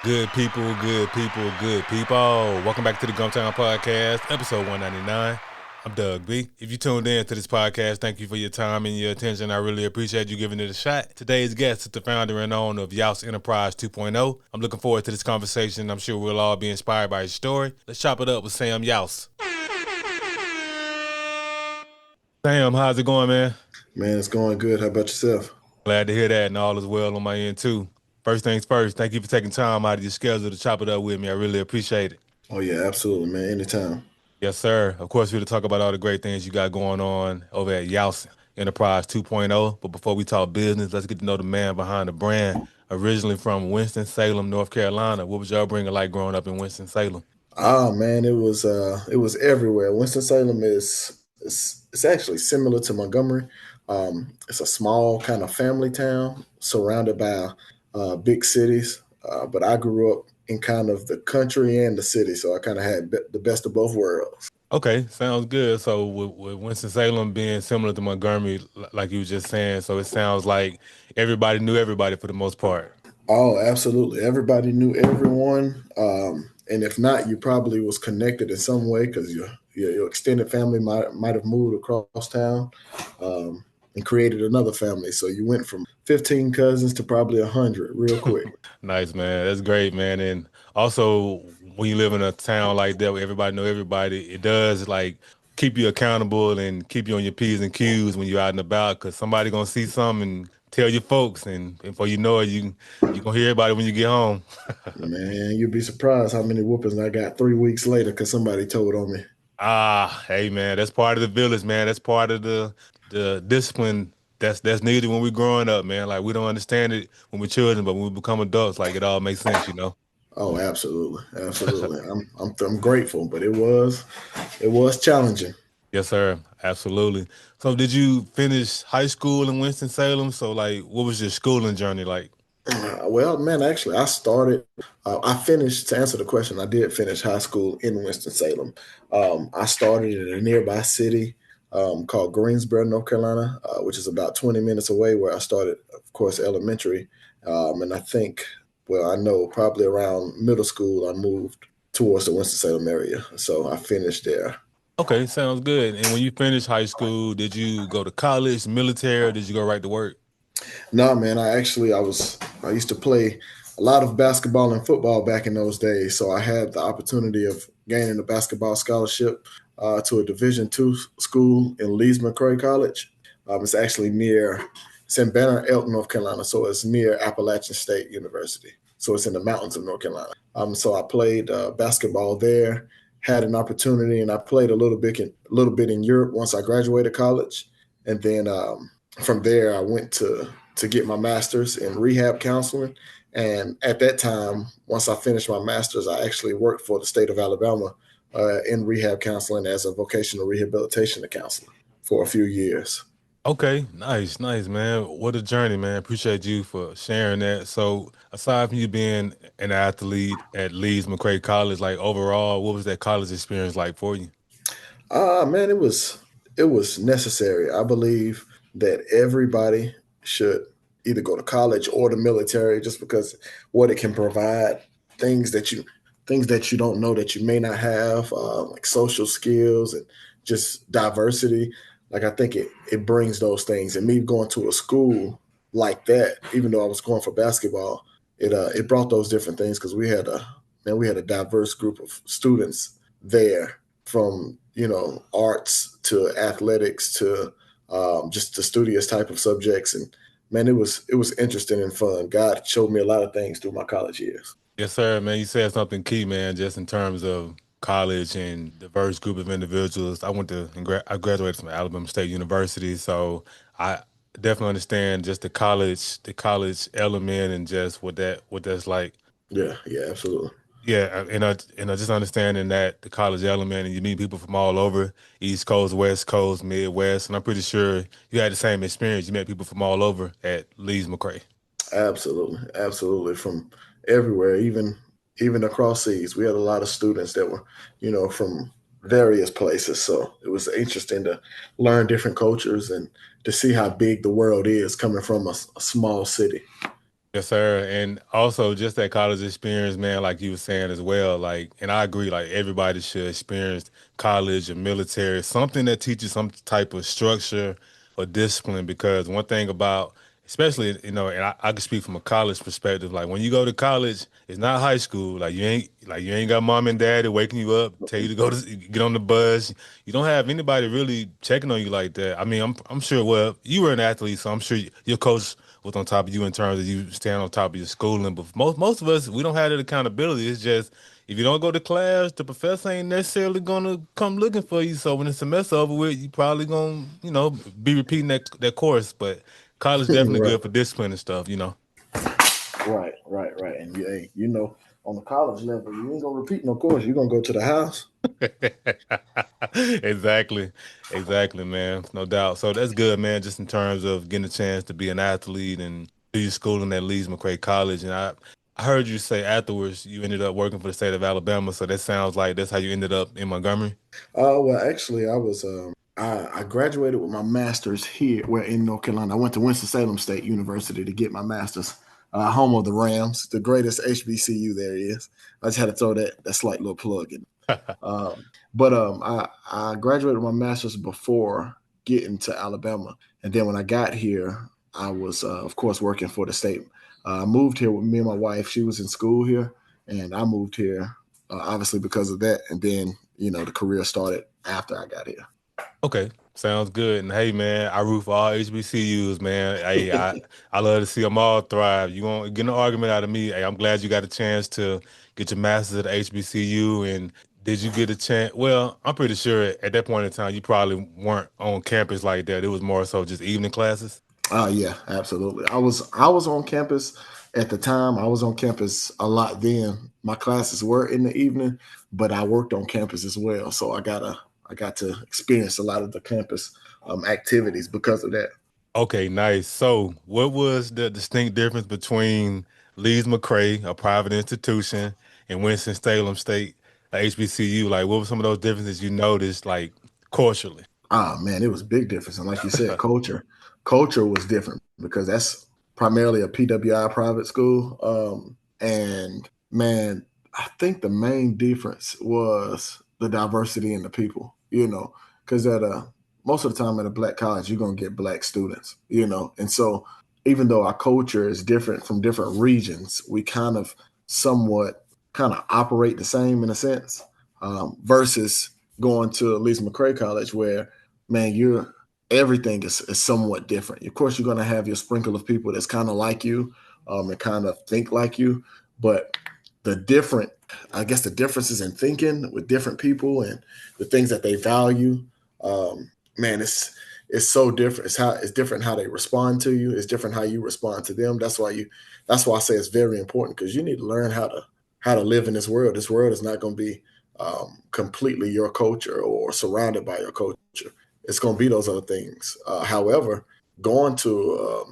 Good people, good people, good people. Welcome back to the Gumtown Podcast, episode 199. I'm Doug B. If you tuned in to this podcast, thank you for your time and your attention. I really appreciate you giving it a shot. Today's guest is the founder and owner of Youse Enterprise 2.0. I'm looking forward to this conversation. I'm sure we'll all be inspired by his story. Let's chop it up with Sam Youse. Sam, how's it going, man? Man, it's going good. How about yourself? Glad to hear that, and all is well on my end, too. First things first, thank you for taking time out of your schedule to chop it up with me. I really appreciate it. Oh yeah, absolutely, man. Anytime. Yes, sir. Of course, we're to talk about all the great things you got going on over at Youse Enterprise 2.0. But before we talk business, let's get to know the man behind the brand. Originally from Winston-Salem, North Carolina. What was your upbringing like growing up in Winston-Salem? Ah man, it was everywhere. Winston-Salem it's actually similar to Montgomery. It's a small kind of family town surrounded by big cities. But I grew up in kind of the country and the city, so I kind of had the best of both worlds. Okay, sounds good. So with Winston-Salem being similar to Montgomery, like you were just saying, so it sounds like everybody knew everybody for the most part. Oh, absolutely. Everybody knew everyone. And if not, you probably was connected in some way because your extended family might have moved across town um, and created another family. So you went from 15 cousins to probably 100 real quick. Nice, man. That's great, man. And also, when you live in a town like that where everybody know everybody, it does like keep you accountable and keep you on your P's and Q's when you're out and about because somebody gonna see something and tell your folks, and before you know it, you gonna hear everybody when you get home. Man, you'd be surprised how many whoopings I got 3 weeks later because somebody told on me. Hey, man, that's part of the village, man. That's part of the discipline that's needed when we're growing up, man. Like we don't understand it when we're children, but when we become adults, like it all makes sense, you know. Oh, absolutely, absolutely. I'm grateful, but it was challenging. Yes, sir. Absolutely. So did you finish high school in Winston-Salem? So like what was your schooling journey like? Well, man, actually, I finished, to answer the question, I did finish high school in Winston-Salem. I started in a nearby city called Greensboro, North Carolina, which is about 20 minutes away where I started, of course, elementary. And I think, well, I know probably around middle school, I moved towards the Winston-Salem area. So I finished there. Okay, sounds good. And when you finished high school, did you go to college, military, or did you go right to work? No, man, I used to play a lot of basketball and football back in those days. So I had the opportunity of gaining a basketball scholarship to a Division II school in Leeds McRae College. It's in Banner Elton, North Carolina. So it's near Appalachian State University. So it's in the mountains of North Carolina. So I played basketball there, had an opportunity, and I played a little bit in Europe once I graduated college. And then from there, I went to get my master's in rehab counseling. And at that time, once I finished my master's, I actually worked for the state of Alabama in rehab counseling as a vocational rehabilitation counselor for a few years. Okay, nice, nice, man. What a journey, man. Appreciate you for sharing that. So, aside from you being an athlete at Leeds McRae College, like overall, what was that college experience like for you? Man, it was necessary. I believe that everybody should either go to college or the military, just because what it can provide, things that you things that you don't know that you may not have, like social skills and just diversity. Like I think it brings those things. And me going to a school like that, even though I was going for basketball, it brought those different things because we had a diverse group of students there from arts to athletics to just the studious type of subjects. And man, it was interesting and fun. God showed me a lot of things through my college years. Yes, sir, man. You said something key, man, just in terms of college and diverse group of individuals. I graduated from Alabama State University, so I definitely understand just the college element and just what that's like. Yeah, yeah, absolutely. Yeah, and I just understanding that the college element and you meet people from all over, East Coast, West Coast, Midwest, and I'm pretty sure you had the same experience. You met people from all over at Lee's McCray. Absolutely, absolutely. From everywhere, even across seas, we had a lot of students that were, from various places. So it was interesting to learn different cultures and to see how big the world is coming from a small city. Yes, sir. And also just that college experience, man, like you were saying as well. Like, and I agree, like everybody should experience college or military, something that teaches some type of structure or discipline. Because one thing about, especially, and I can speak from a college perspective, like when you go to college, it's not high school. Like you ain't got mom and dad waking you up, tell you to go to get on the bus. You don't have anybody really checking on you like that. I mean, I'm sure. Well, you were an athlete, so I'm sure your coach was on top of you in terms of you staying on top of your schooling. But most of us, we don't have that accountability. It's just if you don't go to class, the professor ain't necessarily gonna come looking for you. So when the semester over with, you probably gonna be repeating that course. But college definitely Right, good for discipline and stuff. right. And hey, on the college level, you ain't gonna repeat no course. You're gonna go to the house. Exactly. Exactly, man. No doubt. So that's good, man, just in terms of getting a chance to be an athlete and do your schooling at Leeds McRae College. And I heard you say afterwards you ended up working for the state of Alabama. So that sounds like that's how you ended up in Montgomery. Well, actually, I graduated with my master's here, where in North Carolina. I went to Winston-Salem State University to get my master's, home of the Rams, the greatest HBCU there is. I just had to throw that slight little plug in. But I graduated with my master's before getting to Alabama, and then when I got here, I was, of course, working for the state. I moved here with me and my wife. She was in school here, and I moved here, obviously because of that. And then the career started after I got Okay, sounds good. And hey, man, I root for all HBCUs, man. Hey, I love to see them all thrive. You won't get an argument out of me. Hey, I'm glad you got a chance to get your master's at HBCU. And did you get a chance? Well, I'm pretty sure at that point in time you probably weren't on campus like that. It was more so just evening classes. Yeah, absolutely. I was on campus at the time. I was on campus a lot then. My classes were in the evening, but I worked on campus as well. So I got to experience a lot of the campus activities because of that. Okay, nice. So, what was the distinct difference between Leeds McRae, a private institution, and Winston-Salem State, a HBCU? Like, what were some of those differences you noticed, like culturally? Ah, man, it was a big difference. And like you said, culture was different because that's primarily a PWI private school. And man, I think the main difference was the diversity in the people, because at most of the time at a black college, you're gonna get black students, and so even though our culture is different from different regions, we somewhat kind of operate the same in a sense, versus going to Lisa McCrae College where, man, everything is somewhat different. Of course, you're going to have your sprinkle of people that's kind of like you, and kind of think like you, but the different, I guess, the differences in thinking with different people and the things that they value, man, it's so different. It's different how they respond to you. It's different how you respond to them. That's why I say it's very important because you need to learn how to live in this world. This world is not going to be completely your culture or surrounded by your culture. It's going to be those other things. However, going to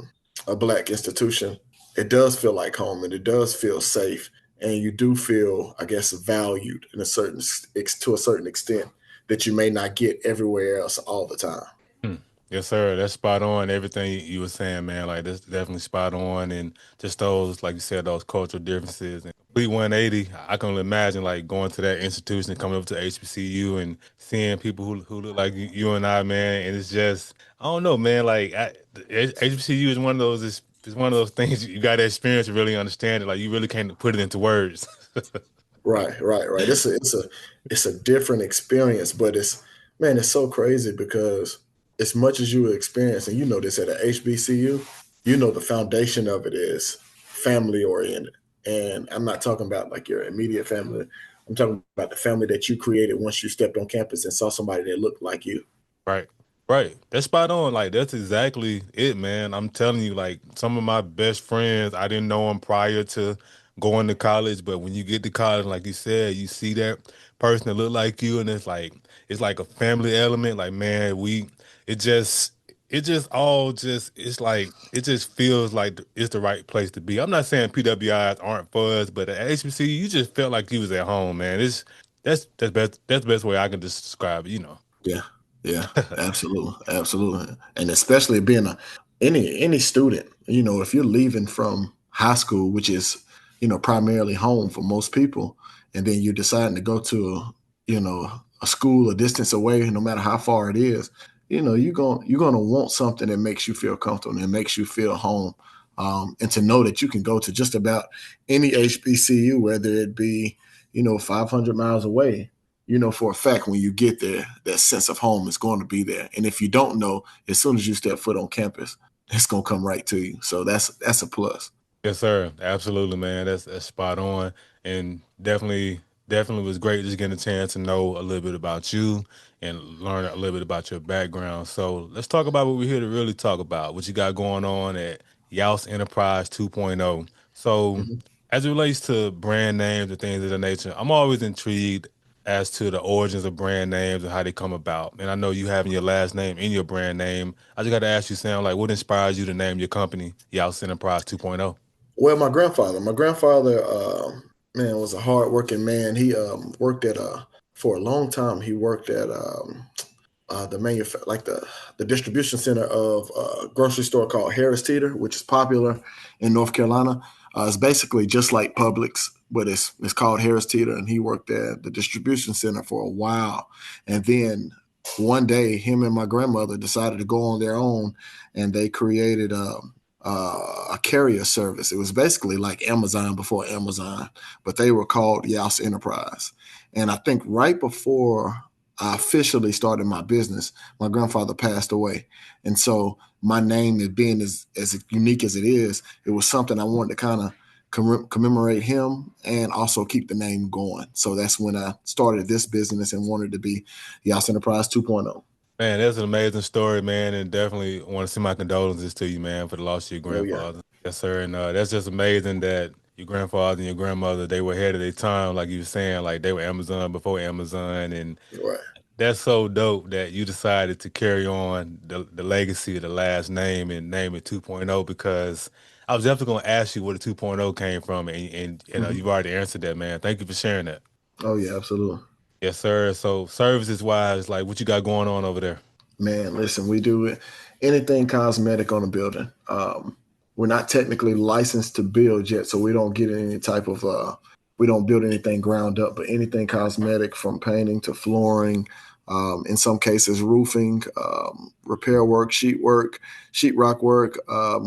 a black institution, it does feel like home and it does feel safe, and you do feel, I guess, valued to a certain extent that you may not get everywhere else all the time. Hmm. Yes, sir. That's spot on. Everything you were saying, man, like that's definitely spot on. And just those, like you said, those cultural differences and complete 180. I can only imagine like going to that institution and coming up to HBCU and seeing people who look like you and I, man. And it's just, I don't know, man. HBCU is one of those, it's one of those things you got to experience to really understand it. Like you really can't put it into words. Right. It's a different experience, but it's so crazy because as much as you experience, and you know this at a HBCU, the foundation of it is family oriented. And I'm not talking about like your immediate family. I'm talking about the family that you created once you stepped on campus and saw somebody that looked like you. Right. Right. That's spot on. Like that's exactly it, man. I'm telling you, like some of my best friends, I didn't know them prior to going to college, but when you get to college, like you said, you see that person that look like you, and it's like a family element. Like, man, it just all just it's like it just feels like it's the right place to be. I'm not saying PWIs aren't for us, but at HBC, you just felt like you was at home, man. That's the best way I can describe it. Yeah, yeah, absolutely. And especially being any student, if you're leaving from high school, which is, primarily home for most people, and then you're deciding to go to a school a distance away, no matter how far it is, you're gonna want something that makes you feel comfortable and makes you feel home. And to know that you can go to just about any HBCU, whether it be 500 miles away, for a fact when you get there, that sense of home is going to be there. And if you don't know, as soon as you step foot on campus, it's gonna come right to you. So that's a plus. Yes, sir. Absolutely, man. That's spot on, and definitely was great just getting a chance to know a little bit about you and learn a little bit about your background. So let's talk about what we're here to really talk about. What you got going on at Youse Enterprise 2.0. So Mhm. as it relates to brand names and things of that nature, I'm always intrigued as to the origins of brand names and how they come about. And I know you having your last name in your brand name. I just got to ask you, Sam, like, what inspires you to name your company Youse Enterprise 2.0? Well, my grandfather, man, was a hardworking man. He worked at for a long time. He worked at the distribution center of a grocery store called Harris Teeter, which is popular in North Carolina. It's basically just like Publix, but it's called Harris Teeter, and he worked at the distribution center for a while. And then one day, him and my grandmother decided to go on their own, and they created a carrier service. It was basically like Amazon before Amazon, but they were called Youse Enterprise. And I think right before I officially started my business, my grandfather passed away. And so my name, is being as unique as it is, it was something I wanted to kind of commemorate him and also keep the name going. So that's when I started this business and wanted to be Yas Enterprise 2.0. Man, that's an amazing story, man, and definitely want to send my condolences to you, man, for the loss of your Oh, yeah. grandfather. Yes, sir. And that's just amazing that your grandfather and your grandmother, they were ahead of their time, like you were saying, like they were Amazon before Amazon. And Right. that's so dope that you decided to carry on the legacy of the last name and name it 2.0, because I was definitely going to ask you where the 2.0 came from. And you've Mhm. already answered that, man. Thank you for sharing that. Oh, yeah, absolutely. Yes, sir. So services wise, like what you got going on over there? Man, listen, we do anything cosmetic on a building. We're not technically licensed to build yet, so we don't get any type of we don't build anything ground up, but anything cosmetic from painting to flooring, in some cases roofing, repair work, sheetrock work,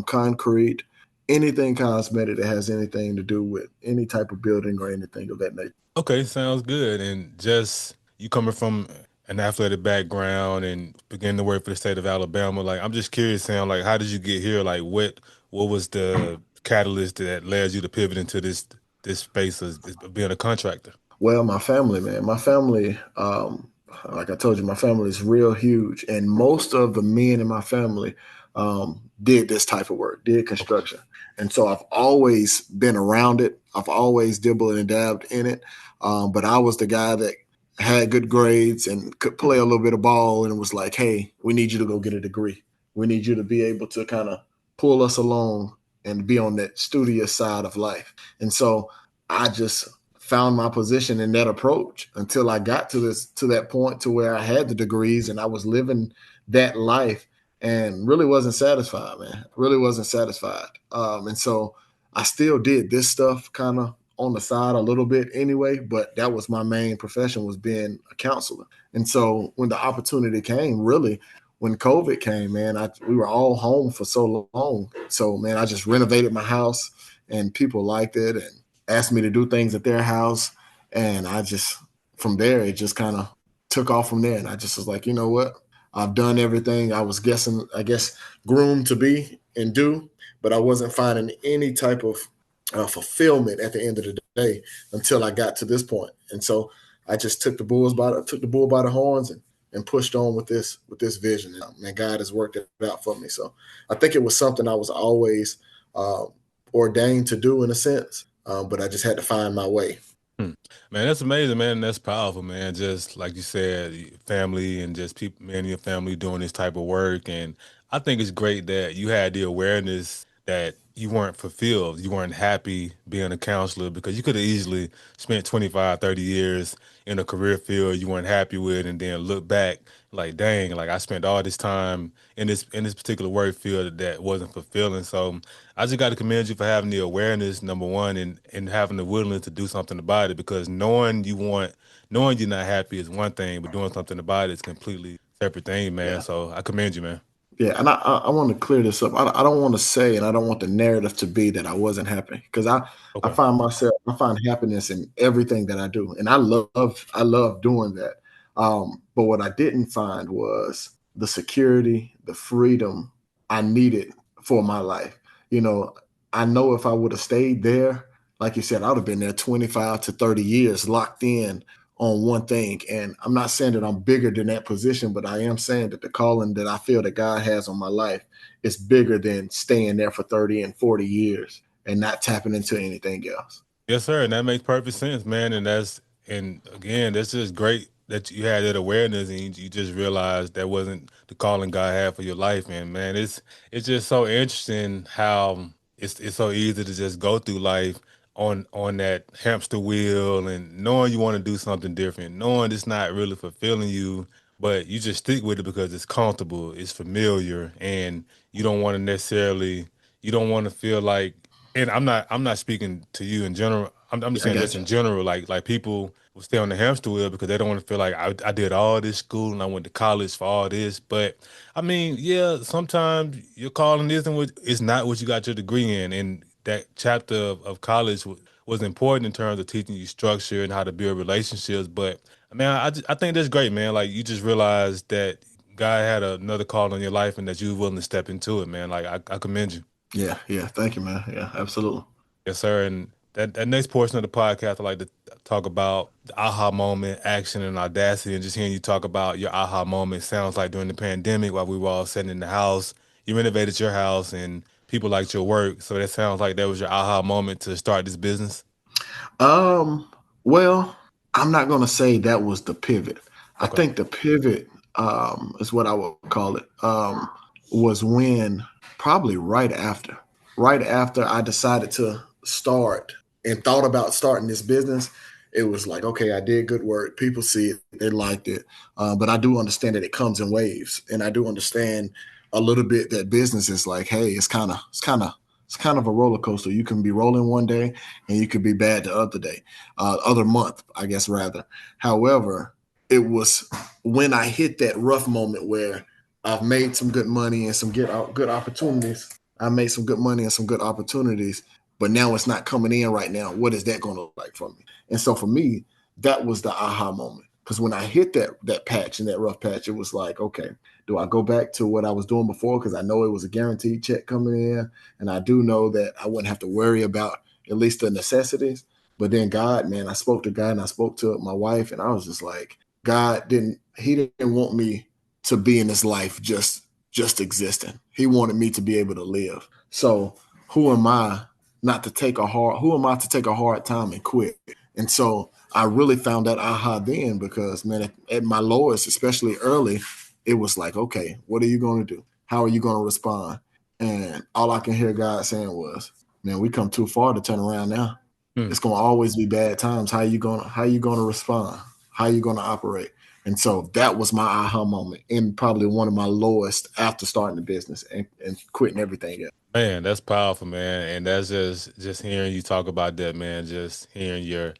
concrete, anything cosmetic that has anything to do with any type of building or anything of that nature. Okay, sounds good. And just you coming from an athletic background and beginning to work for the state of Alabama, like I'm just curious, Sam, like how did you get here? Like what was the catalyst that led you to pivot into this space of being a contractor? Well, my family, man, my family, like I told you, my family is real huge, and most of the men in my family did this type of work, did Okay. construction, and so I've always been around it. I've always dibbled and dabbed in it, but I was the guy that had good grades and could play a little bit of ball, and it was like, hey, we need you to go get a degree. We need you to be able to kind of pull us along and be on that studious side of life, and so I just found my position in that approach until I got to that point to where I had the degrees and I was living that life and really wasn't satisfied, man. Really wasn't satisfied. And so I still did this stuff kind of on the side a little bit anyway, but that was my main profession, was being a counselor. And so when the opportunity came, really, when COVID came, man, we were all home for so long. So man, I just renovated my house and people liked it and asked me to do things at their house. And I just, from there, it just kind of took off from there. And I just was like, you know what? I've done everything I was guessing, I guess, groomed to be and do, but I wasn't finding any type of fulfillment at the end of the day until I got to this point. And so I just took the bull by the horns and pushed on with this vision. And man, God has worked it out for me. So I think it was something I was always uh, ordained to do in a sense, but I just had to find my way. Hmm. Man, that's amazing, man. That's powerful, man. Just like you said, family and just people, man, in your family doing this type of work. And I think it's great that you had the awareness that you weren't fulfilled. You weren't happy being a counselor because you could have easily spent 25, 30 years in a career field you weren't happy with and then look back like, dang, like I spent all this time in this particular work field that wasn't fulfilling. So I just got to commend you for having the awareness, number one, and having the willingness to do something about it because knowing you're not happy is one thing, but doing something about it is completely separate thing, man. Yeah. So I commend you, man. Yeah, and I want to clear this up. I don't want to say, and I don't want the narrative to be that I wasn't happy because I Okay. find happiness in everything that I do, and I love doing that. But what I didn't find was the security, the freedom I needed for my life. You know, I know if I would have stayed there, like you said, I would have been there 25 to 30 years locked in on one thing. And I'm not saying that I'm bigger than that position, but I am saying that the calling that I feel that God has on my life is bigger than staying there for 30 and 40 years and not tapping into anything else. Yes, sir, and that makes perfect sense, man. And again, that's just great that you had that awareness and you just realized that wasn't the calling God had for your life. And man, it's just so interesting how it's so easy to just go through life on that hamster wheel and knowing you want to do something different, knowing it's not really fulfilling you, but you just stick with it because it's comfortable, it's familiar, and you don't want to necessarily you don't want to feel like and I'm not speaking to you in general. I'm just Yeah, I saying got just you. in general, like people will stay on the hamster wheel because they don't want to feel like I did all this school and I went to college for all this. But I mean, yeah, sometimes your calling isn't what it's not what you got your degree in. And that chapter of college was important in terms of teaching you structure and how to build relationships. But I mean, I think that's great, man. Like you just realized that God had another call on your life and that you were willing to step into it, man. Like I commend you. Yeah, yeah. Thank you, man. Yeah, absolutely. Yes, sir. And that next portion of the podcast, I like to talk about the aha moment, action, and audacity. And just hearing you talk about your aha moment sounds like during the pandemic while we were all sitting in the house, you renovated your house and people liked your work. So that sounds like that was your aha moment to start this business. Um, well, I'm not gonna say that was the pivot. I Okay. think the pivot is what I would call it. Was when probably right after I decided to start and thought about starting this business. It was like, okay, I did good work. People see it, they liked it, but I do understand that it comes in waves, and I do understand a little bit that business is like, hey, it's kind of a roller coaster. You can be rolling one day and you could be bad the other day, other month, I guess rather. However, it was when I hit that rough moment where I've made some good money and some good opportunities. I made some good money and some good opportunities, but now it's not coming in right now. What is that going to look like for me? And so for me, that was the aha moment. Because when I hit that patch and that rough patch, it was like, okay, do I go back to what I was doing before? Because I know it was a guaranteed check coming in, and I do know that I wouldn't have to worry about at least the necessities. But then God, man, I spoke to God and I spoke to my wife, and I was just like, He didn't want me to be in this life just existing. He wanted me to be able to live. So who am I not to take a hard who am I to take a hard time and quit? And so I really found that aha then because man, at my lowest, especially early, it was like, okay, what are you going to do? How are you going to respond? And all I can hear God saying was, man, we come too far to turn around now. Hmm. It's going to always be bad times. How you going to respond? How you going to operate? And so that was my aha moment and probably one of my lowest after starting the business and quitting everything else. Man, that's powerful, man. And that's just hearing you talk about that, man. Just hearing your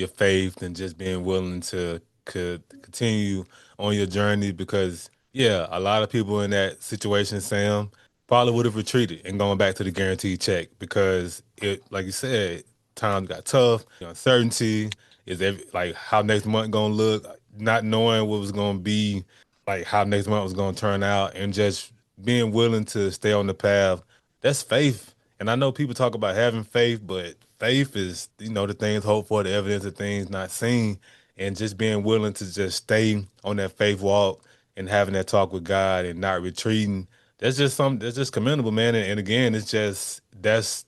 faith and just being willing to could continue on your journey because yeah, a lot of people in that situation, Sam, probably would have retreated and going back to the guaranteed check because it, like you said, times got tough. The uncertainty like how next month gonna look, not knowing what was gonna be, like how next month was gonna turn out, and just being willing to stay on the path that's faith. And I know people talk about having faith, but faith is, the things hoped for, the evidence of things not seen. And just being willing to just stay on that faith walk and having that talk with God and not retreating. That's just commendable, man. And again, it's just that's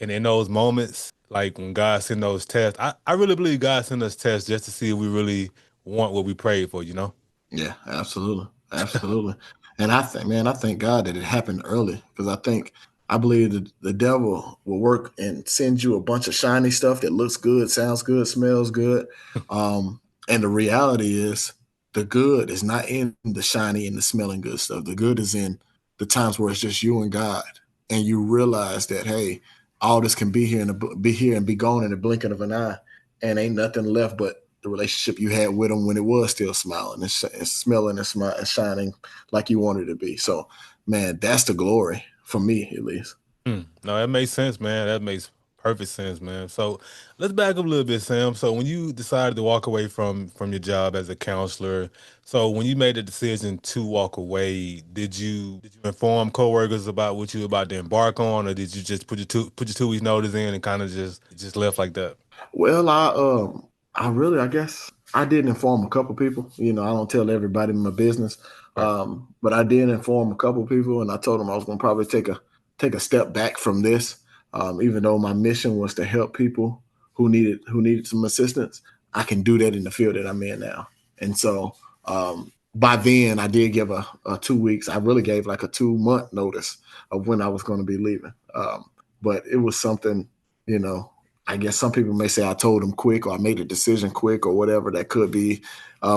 and in those moments, like when God send those tests, I really believe God send us tests just to see if we really want what we prayed for, you know? Yeah, absolutely. Absolutely. And I think, man, I thank God that it happened early because I think I believe the devil will work and send you a bunch of shiny stuff that looks good, sounds good, smells good. And the reality is the good is not in the shiny and the smelling good stuff. The good is in the times where it's just you and God. And you realize that, hey, all this can be here and be here and be gone in the blinking of an eye. And ain't nothing left but the relationship you had with him when it was still smiling and smelling and, and shining like you wanted it to be. So, man, that's the glory for me, at least. No, that makes sense, man. That makes perfect sense, man. So let's back up a little bit, Sam. So when you decided to walk away from your job as a counselor, so when you made the decision to walk away, did you inform coworkers about what you were about to embark on, or did you just put your 2 weeks notice in and kind of just left like that? Well, I really, I guess I did inform a couple people. You know, I don't tell everybody my business, Right. but I did inform a couple people, and I told them I was going to probably take a step back from this. Even though my mission was to help people who needed some assistance, I can do that in the field that I'm in now. And so by then, I did give a 2 weeks. I really gave like a 2 month notice of when I was going to be leaving. But it was something, you know, I guess some people may say I told them quick or I made a decision quick or whatever. That could be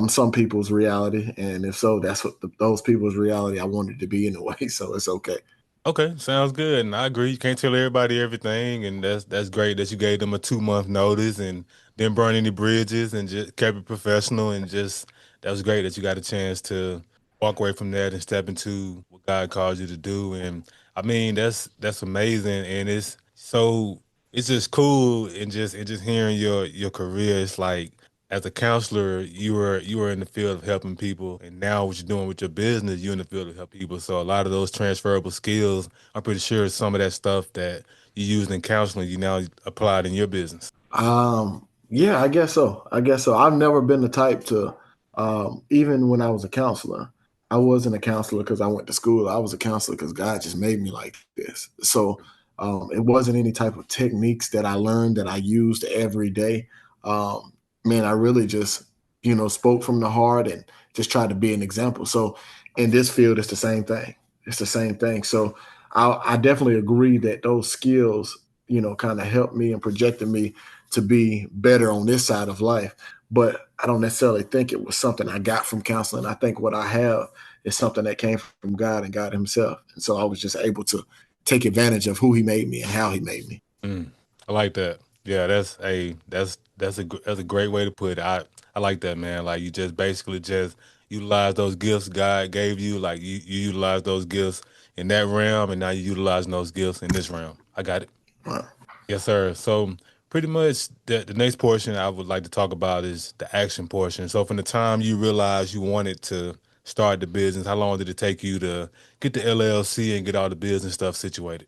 some people's reality. And if so, that's what those people's reality I wanted to be anyway. So it's okay. Okay, sounds good, and I agree. You can't tell everybody everything, and that's great that you gave them a 2 month notice and didn't burn any bridges and just kept it professional and just that was great that you got a chance to walk away from that and step into what God calls you to do. And I mean that's amazing, and it's just cool and just hearing your career. It's like as a counselor, you were in the field of helping people, and now what you're doing with your business, you're in the field of helping people. So a lot of those transferable skills, I'm pretty sure some of that stuff that you used in counseling, you now applied in your business. Yeah, I guess so. I guess so. I've never been the type to, even when I was a counselor, I wasn't a counselor because I went to school. I was a counselor because God just made me like this. So it wasn't any type of techniques that I learned that I used every day. Um, Man, I really just, spoke from the heart and just tried to be an example. So in this field, it's the same thing. It's the same thing. So I definitely agree that those skills, kind of helped me and projected me to be better on this side of life. But I don't necessarily think it was something I got from counseling. I think what I have is something that came from God and God Himself. And so I was just able to take advantage of who He made me and how He made me. Mm, I like that. Yeah, that's a great way to put it. I like that, man. Like you just basically just utilize those gifts God gave you. Like you utilize those gifts in that realm, and now you utilize those gifts in this realm. I got it. Right. Yes, sir. So pretty much the next portion I would like to talk about is the action portion. So from the time you realized you wanted to start the business, how long did it take you to get the LLC and get all the business stuff situated?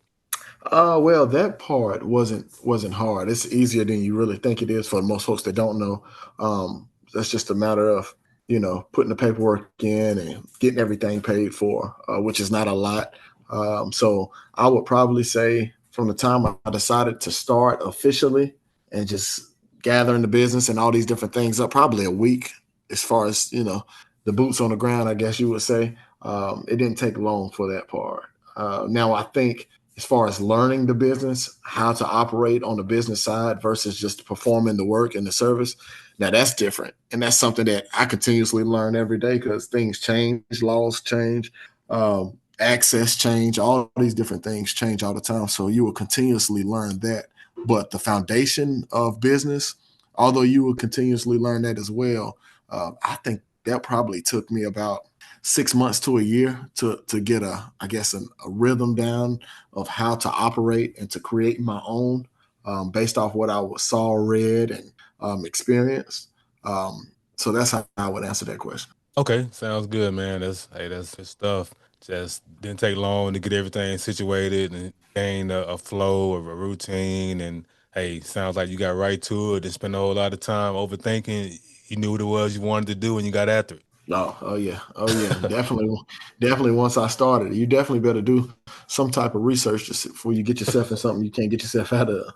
Well, that part wasn't hard. It's easier than you really think it is for most folks that don't know. That's just a matter of putting the paperwork in and getting everything paid for, which is not a lot. So I would probably say from the time I decided to start officially and just gathering the business and all these different things up, probably a week. As far as the boots on the ground, I guess you would say. It didn't take long for that part. Now I think as far as learning the business, how to operate on the business side versus just performing the work and the service. Now that's different. And that's something that I continuously learn every day because things change, laws change, access change, all these different things change all the time. So you will continuously learn that. But the foundation of business, although you will continuously learn that as well, I think that probably took me about 6 months to a year to get I guess a rhythm down of how to operate and to create my own based off what I saw, read, and experienced. So that's how I would answer that question. Okay, sounds good, man. That's good stuff. Just didn't take long to get everything situated and gain a flow of a routine. And hey, sounds like you got right to it. Didn't spend a whole lot of time overthinking. You knew what it was you wanted to do, and you got after Oh yeah, oh yeah, it. definitely, definitely. Once I started, you definitely better do some type of research before you get yourself in something you can't get yourself out of.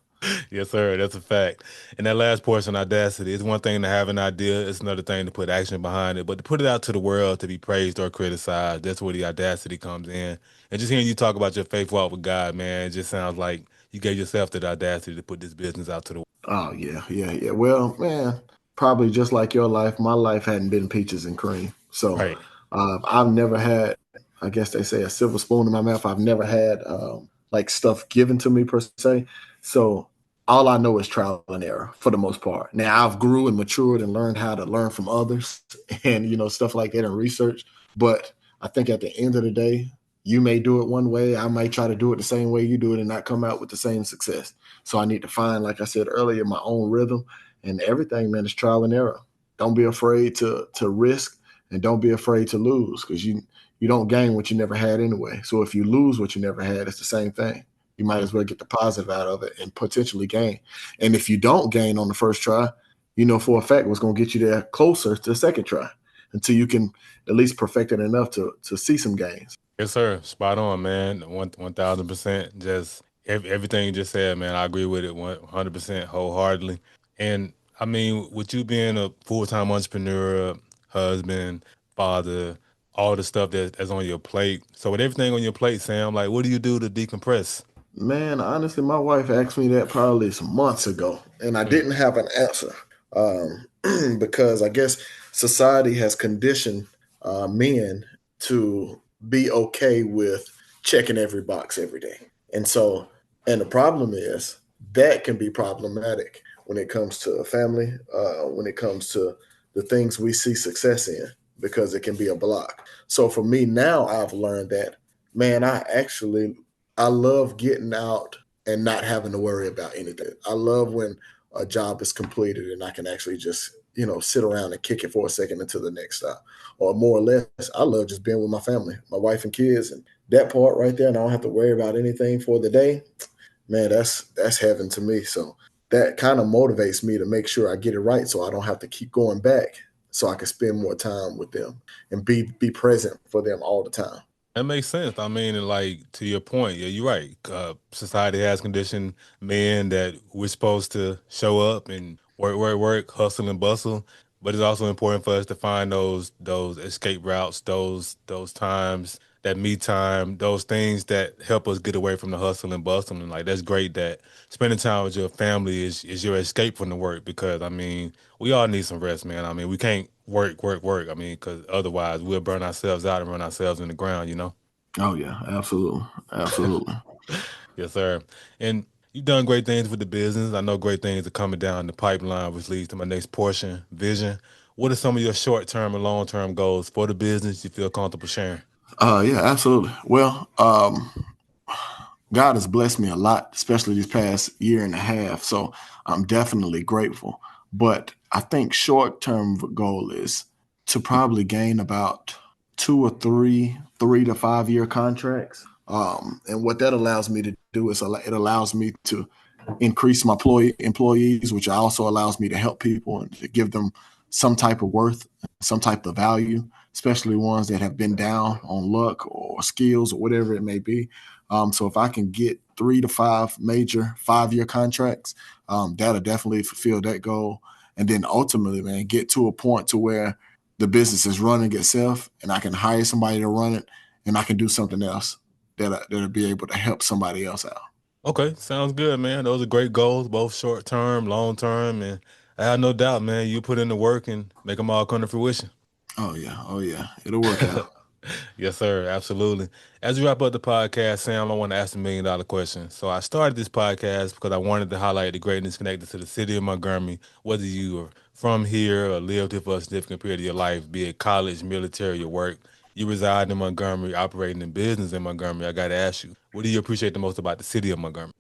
Yes, sir. That's a fact. And that last portion, audacity, it's one thing to have an idea, it's another thing to put action behind it. But to put it out to the world to be praised or criticized, that's where the audacity comes in. And just hearing you talk about your faith walk with God, man, it just sounds like you gave yourself the audacity to put this business out to the Oh yeah, yeah, yeah. Well, man, probably just like your life, my life hadn't been peaches and cream. So right. I've never had, I guess they say, a silver spoon in my mouth. I've never had like stuff given to me per se. So all I know is trial and error for the most part. Now I've grew and matured and learned how to learn from others and stuff like that and research. But I think at the end of the day, you may do it one way. I might try to do it the same way you do it and not come out with the same success. So I need to find, like I said earlier, my own rhythm and everything, man, is trial and error. Don't be afraid to risk and don't be afraid to lose because you don't gain what you never had anyway. So if you lose what you never had, it's the same thing. You might as well get the positive out of it and potentially gain. And if you don't gain on the first try, you know for a fact what's going to get you there closer to the second try until you can at least perfect it enough to see some gains. Yes, sir. Spot on, man. 1,000%. Just everything you just said, man. I agree with it 100% wholeheartedly. And I mean, with you being a full time entrepreneur, husband, father, all the stuff that's on your plate. So with everything on your plate, Sam, like, what do you do to decompress? Man, honestly, my wife asked me that probably some months ago, and I Mm, didn't have an answer because I guess society has conditioned men to be okay with checking every box every day. And so, and the problem is that can be problematic when it comes to a family, when it comes to the things we see success in, because it can be a block. So for me now, I've learned that, man, I love getting out and not having to worry about anything. I love when a job is completed and I can actually just, sit around and kick it for a second until the next stop. Or more or less, I love just being with my family, my wife and kids, and that part right there, and I don't have to worry about anything for the day. Man, that's heaven to me. So that kind of motivates me to make sure I get it right so I don't have to keep going back so I can spend more time with them and be present for them all the time. That makes sense. I mean, and like to your point, yeah, you're right. Society has conditioned men that we're supposed to show up and work, work, work, hustle and bustle. But it's also important for us to find those escape routes, those times, that me time, those things that help us get away from the hustle and bustle. And like that's great that spending time with your family is your escape from the work because I mean we all need some rest, man. I mean we can't work, work, work. I mean because otherwise we'll burn ourselves out and run ourselves in the ground, you know. Oh yeah, absolutely, absolutely. Yes, sir. And you've done great things with the business. I know great things are coming down the pipeline, which leads to my next portion, vision. What are some of your short term and long term goals for the business you feel comfortable sharing? Yeah, absolutely. Well, God has blessed me a lot, especially this past year and a half. So I'm definitely grateful. But I think short term goal is to probably gain about two or three 3 to 5 year contracts. And what that allows me to do is it allows me to increase my employees, which also allows me to help people and to give them some type of worth, some type of value, especially ones that have been down on luck or skills or whatever it may be. So if I can get 3 to 5 major 5 year contracts, that'll definitely fulfill that goal. And then ultimately, man, get to a point to where the business is running itself, and I can hire somebody to run it, and I can do something else that'll be able to help somebody else out. Okay, sounds good, man. Those are great goals, both short term, long term. And I have no doubt, man, you put in the work and make them all come to fruition. Oh yeah, it'll work out. Yes, sir. Absolutely. As we wrap up the podcast, Sam, I want to ask $1 million question. So I started this podcast because I wanted to highlight the greatness connected to the city of Montgomery. Whether you are from here or lived here for a significant period of your life, be it college, military, or work, you reside in Montgomery, operating in business in Montgomery. I got to ask you, what do you appreciate the most about the city of Montgomery?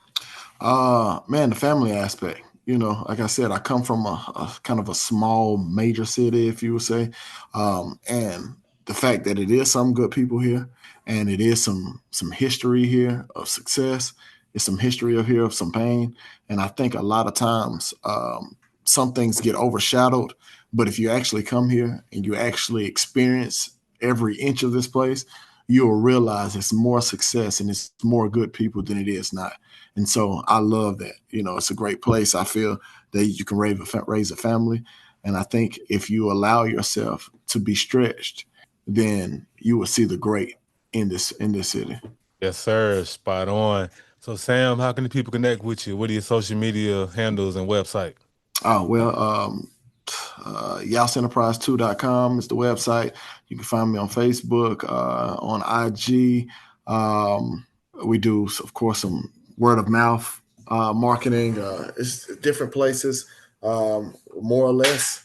Man, the family aspect. Like I said, I come from a kind of a small major city, if you would say, and the fact that it is some good people here, and it is some history here of success. It's some history of here of some pain, and I think a lot of times some things get overshadowed. But if you actually come here and you actually experience every inch of this place, you'll realize it's more success and it's more good people than it is not. And so I love that. It's a great place. I feel that you can raise a family. And I think if you allow yourself to be stretched, then you will see the great in this city. Yes, sir. Spot on. So, Sam, how can the people connect with you? What are your social media handles and website? Oh, well, YouseEnterprise2.com is the website. You can find me on Facebook, on IG. Um, we do, of course, some word of mouth marketing. It's different places, more or less.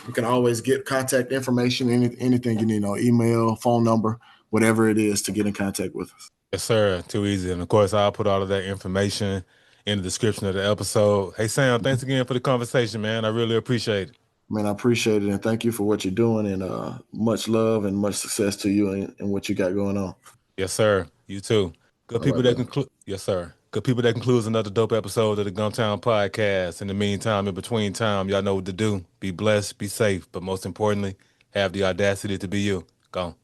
You can always get contact information, anything you need, email, phone number, whatever it is to get in contact with us. Yes, sir. Too easy. And of course, I'll put all of that information in the description of the episode. Hey, Sam, thanks again for the conversation, man. I really appreciate it. Man, I appreciate it and thank you for what you're doing and much love and much success to you and what you got going on. Yes, sir. You too. Good All right, people that brother. conclude. Yes, sir. Good people that concludes another dope episode of the Gumtown Podcast. In the meantime, in between time, y'all know what to do. Be blessed, be safe, but most importantly, have the audacity to be you. Go.